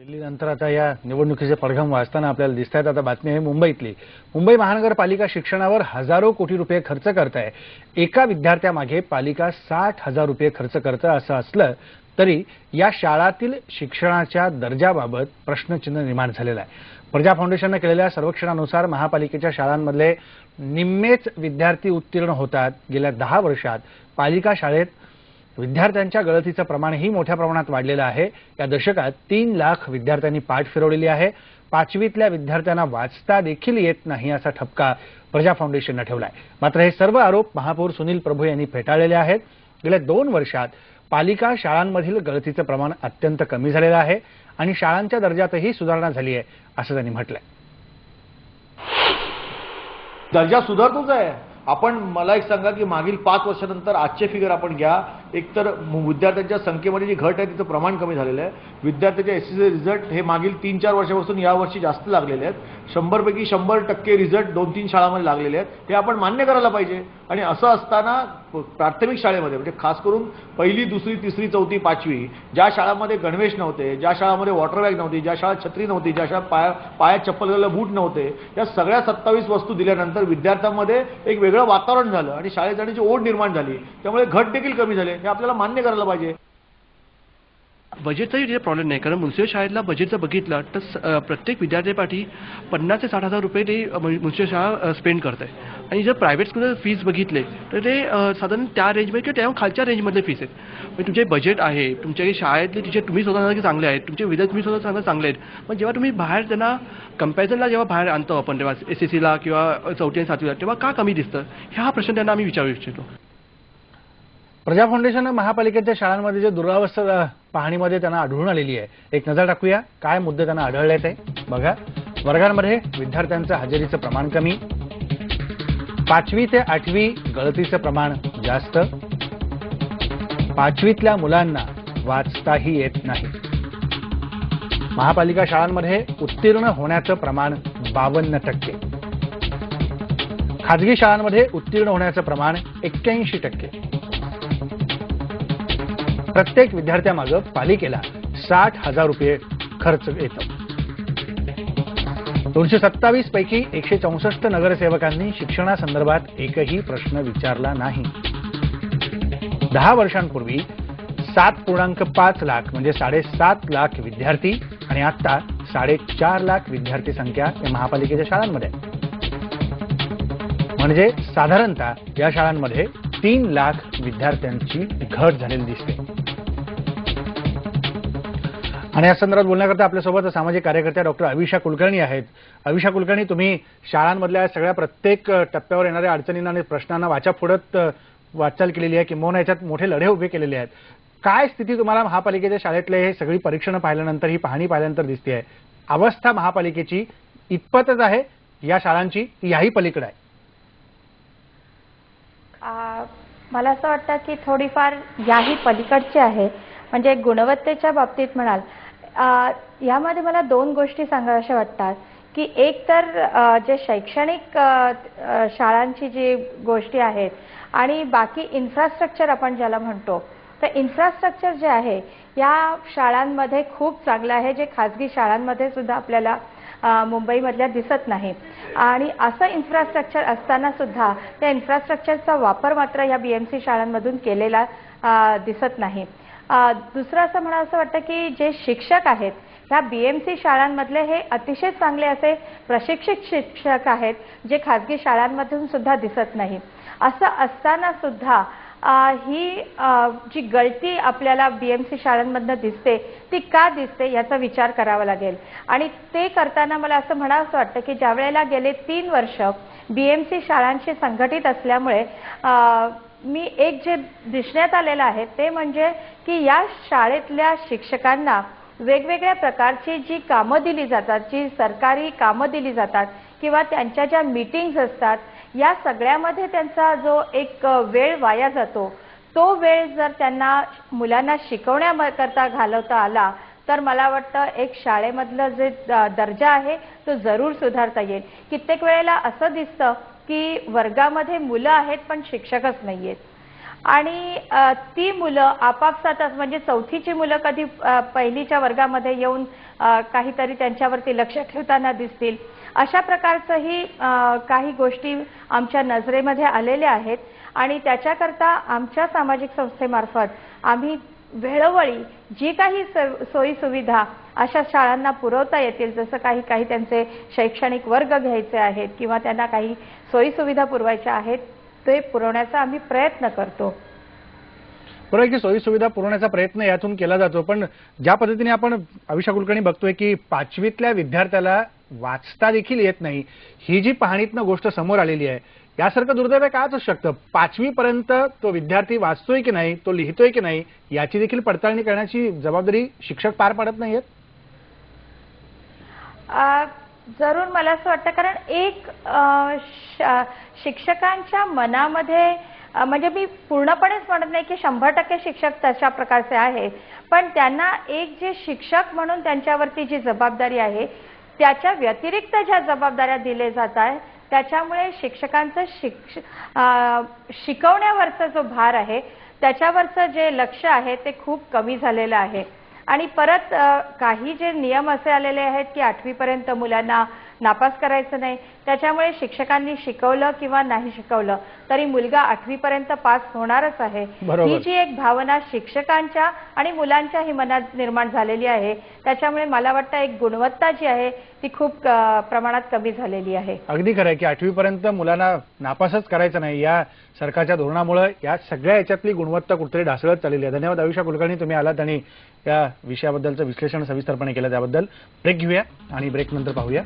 दिल्लीनंतर आता या निवडणुकीचे पडघम वाचताना आपल्याला दिसतात। आता बातमी आहे मुंबईतली। मुंबई महानगरपालिका शिक्षणावर हजारो कोटी रुपये खर्च करत आहे। एका विद्यार्थ्यामागे पालिका 60,000 रुपये खर्च करते। असं असलं तरी या शाळांतील शिक्षणाच्या दर्जाबाबत प्रश्नचिन्ह निर्माण झालेला आहे। प्रजा फाउंडेशनने केलेल्या सर्वेक्षणानुसार महापालिकेच्या शाळांमधले निम्मेच विद्यार्थी उत्तीर्ण होतात। गेल्या 10 वर्षात पालिका शाळेत विद्यार्थ्यांच्या गळतीचं प्रमाणही मोठ्या प्रमाणात वाढलेलं आहे। या दशकात 3 लाख विद्यार्थ्यांनी पाठ फिरवलेली आहे। 5वीतल्या विद्यार्थ्यांना वाचता देखील येत नाही असा ठपका प्रजा फाउंडेशनने ठेवलाय। मात्र हे सर्व आरोप महापौर सुनील प्रभू यांनी फेटाळलेले आहेत। गेल्या 2 वर्षात पालिका शाळांमधील गळतीचं प्रमाण अत्यंत कमी झालेलं आहे आणि शाळांच्या दर्जातही सुधारणा झाली आहे असं त्यांनी म्हटलंय। दर्जा सुधारतोच आहे। आपण मला एक सांगा की मागील 5 वर्षानंतर आजचे फिगर आपण घ्या, एकतर विद्यार्थ्यांच्या संख्येमध्ये जी घट आहे तिचं प्रमाण कमी झालेलं आहे। विद्यार्थ्यांचे एसएससी रिझल्ट हे मागील 3-4 वर्षापासून या वर्षी जास्त लागलेले आहेत। 100 पैकी 100% रिझल्ट 2-3 शाळांमध्ये लागलेले आहेत। हे आपण मान्य करायला पाहिजे। आणि असं असताना प्राथमिक शाळेमध्ये म्हणजे खास करून पहिली, दुसरी, तिसरी, चौथी, 5वी ज्या शाळांमध्ये गणवेश नव्हते, ज्या शाळांमध्ये वॉटर बॅग नव्हती, ज्या शाळेत छत्री नव्हती, ज्या शाळा पायात चप्पल घालायला बूट नव्हते, या सगळ्या 27 वस्तू दिल्यानंतर विद्यार्थ्यांमध्ये एक वेगळं वातावरण झालं आणि शाळेत जाण्याची ओढ निर्माण झाली। त्यामुळे घट देखील कमी झाले। हे आपल्याला मान्य करायला पाहिजे। बजेटचाही प्रॉब्लेम नाही, कारण म्युनिसिपल शाळेतला बजेट जर बघितलं तर प्रत्येक विद्यार्थ्यापाठी 50 ते 60,000 रुपये ते म्युनिसिपल शाळा स्पेंड करत आहे। आणि जर प्रायव्हेट स्कूलमध्ये फीस बघितले तर ते साधारण त्या रेंजमध्ये किंवा त्या खालच्या रेंजमधले फीस आहेत। म्हणजे तुमचे बजेट आहे, तुमच्या शाळेतले टीचर तुम्ही स्वतः की चांगले आहेत, तुमचे विद्यार्थी तुम्ही स्वतः चांगले आहेत, पण जेव्हा तुम्ही बाहेर त्यांना कंपॅरिझनला जेव्हा बाहेर आणतो आपण तेव्हा एसएससीला किंवा 4थी आणि 7वीला तेव्हा का कमी दिसतं, हा प्रश्न त्यांना आम्ही विचारू इच्छितो। प्रजा फाउंडेशनने महापालिकेच्या शाळांमध्ये जे दुरावस्था पाहणीमध्ये त्यांना आढळून आलेली आहे। एक नजर टाकूया काय मुद्दे त्यांना आढळले ते बघा। वर्गांमध्ये विद्यार्थ्यांचं हजेरीचं प्रमाण कमी, 5वी ते 8वी गळतीचं प्रमाण जास्त, 5वीतल्या मुलांना वाचताही येत नाही। महापालिका शाळांमध्ये उत्तीर्ण होण्याचं प्रमाण 52%, खाजगी शाळांमध्ये उत्तीर्ण होण्याचं प्रमाण 81%। प्रत्येक विद्यार्थ्यामागे पालिकेला 60,000 रुपये खर्च येतो। 227 पैकी 164 नगरसेवकांनी शिक्षणासंदर्भात एकही प्रश्न विचारला नाही। 10 वर्षांपूर्वी 7.5 लाख म्हणजे 7.5 लाख विद्यार्थी आणि आता 4.5 लाख विद्यार्थी संख्या या महापालिकेच्या शाळांमध्ये म्हणजे साधारणतः या शाळांमध्ये 3 लाख विद्यार्थ्यांची घट झालेली दिसते। आणि या संदर्भात बोलण्याकरता आपल्यासोबत सामाजिक कार्यकर्त्या डॉक्टर अविशा कुलकर्णी आहेत। अविशा कुलकर्णी, तुम्ही शाळांमधल्या सगळ्या प्रत्येक टप्प्यावर येणाऱ्या अडचणींना आणि प्रश्नांना वाचा फोडत वाटचाल केलेली आहे, किंवा याच्यात मोठे लढे उभे केलेले आहेत। काय स्थिती तुम्हाला महापालिकेच्या शाळेतले हे सगळी परीक्षणं पाहिल्यानंतर, ही पाहणी पाहिल्यानंतर दिसते आहे? अवस्था महापालिकेची इतपतच आहे या शाळांची, याही पलीकडे आहे? मला असं वाटतं की थोडीफार याही पलीकडची आहे। म्हणजे गुणवत्तेच्या बाबतीत म्हणाल, यामध्ये मला 2 गोष्टी सांगाव्याशा वाटतात की एक तर जे शैक्षणिक शाळांची जी गोष्टी आहेत आणि बाकी इन्फ्रास्ट्रक्चर आपण ज्याला म्हणतो, तर इन्फ्रास्ट्रक्चर जे आहे या शाळांमध्ये खूप चांगलं आहे, जे खाजगी शाळांमध्ये सुद्धा आपल्याला मुंबईमधल्या दिसत नाही। आणि असं इन्फ्रास्ट्रक्चर असताना सुद्धा त्या इन्फ्रास्ट्रक्चरचा वापर मात्र या बीएमसी शाळांमधून केलेला दिसत नाही। दुसरं असं मला असं वाटतं की जे शिक्षक आहेत ह्या बीएमसी शाळांमधले हे अतिशय चांगले असे प्रशिक्षित शिक्षक आहेत, जे खाजगी शाळांमधून सुद्धा दिसत नाही। असं असताना सुद्धा ही जी गळती आपल्याला बीएमसी शाळांमधनं दिसते ती का दिसते याचा विचार करावा लागेल। आणि ते करताना मला असं म्हणावंसं वाटतं की ज्या वेळेला गेले 3 वर्ष बीएमसी शाळांशी संघटित असल्यामुळे मी एक जे दिसण्यात आलेलं आहे ते म्हणजे की या शाळेतल्या शिक्षकांना वेगवेगळ्या प्रकारची जी कामं दिली जातात, जी सरकारी कामं दिली जातात किंवा त्यांच्या ज्या मीटिंग्स असतात, या सगळ्यामध्ये त्यांचा जो एक वेळ वाया जातो, तो वेळ जर त्यांना मुलांना शिकवण्याकरता घालवता आला तर मला वाटतं एक शाळेमधलं जे दर्जा आहे तो जरूर सुधारता येईल। कित्येक वेळेला असं दिसतं की वर्गामध्ये मुलं आहेत पण शिक्षकच नाहीयेत। आणि ती मुलं आपापसातच म्हणजे चौथीची मुलं कधी पहिलीच्या वर्गामध्ये येऊन काहीतरी त्यांच्यावरती लक्ष ठेवताना दिसतील, अशा प्रकारचंही काही गोष्टी आमच्या नजरेमध्ये आलेल्या आहेत. आणि त्याच्याकरता आमच्या सामाजिक संस्थेमार्फत आम्ही वेळोवेळी जी काही सोयी सुविधा अशा शाळांना पुरवता येतील, जसं काही त्यांचे शैक्षणिक वर्ग घ्यायचे आहेत किंवा त्यांना काही सोयी सुविधा पुरवायच्या आहेत, ते पुरवण्याचा आम्ही प्रयत्न करतो. बरोबर की सोयी सुविधा पुरवण्याचा प्रयत्न यातून केला जातो, पण ज्या पद्धतीने आपण अविशा कुलकर्णी बघतोय की 5वीतल्या विद्यार्थ्याला वाचता देखील येत नाही, ही जी पाहणीतनं गोष्ट समोर आलेली आहे, यासारखं दुर्दैव काच असू शकतं. 5वी पर्यंत तो विद्यार्थी वाचतोय की नाही, तो लिहितोय की नाही, याची देखील पडताळणी करण्याची जबाबदारी शिक्षक पार पाडत नाहीयेत. जरूर मला असं वाटतं, कारण एक शिक्षकांच्या मनामध्ये म्हणजे मी पूर्णपणेच म्हणत नाही की 100% शिक्षक तशा प्रकारचे आहे, पण त्यांना एक जे शिक्षक म्हणून त्यांच्यावरती जी जबाबदारी आहे त्याच्या व्यतिरिक्त ज्या जबाबदाऱ्या दिल्या जात आहेत, त्याच्यामुळे शिक्षकांचं शिकवण्यावरचा जो भार आहे त्याच्यावरचं जे लक्ष आहे ते खूप कमी झालेलं आहे. आणि परत काही जे नियम असे आलेले आहेत की 8वी पर्यंत मुलांना नापास करायचं नाही, त्याच्यामुळे शिक्षकांनी शिकवलं किंवा नाही शिकवलं तरी मुलगा 8वी पर्यंत पास होणारच आहे. ही जी एक भावना शिक्षकांच्या आणि मुलांच्याही मनात निर्माण झालेली आहे, त्याच्यामुळे मला वाटतं एक गुणवत्ता जी आहे ती खूप प्रमाणात कमी झालेली आहे. अगदी खरं आहे की 8वी पर्यंत मुलांना नापासच करायचं नाही, या सरकारच्या धोरणामुळे या सगळ्या याच्यातली गुणवत्ता कुठेतरी ढासळत चाललेली आहे. धन्यवाद अविशा कुलकर्णी, तुम्ही आलात आणि या विषयाबद्दलचं विश्लेषण सविस्तरपणे केलं त्याबद्दल. ब्रेक घेऊया आणि ब्रेक नंतर पाहूया.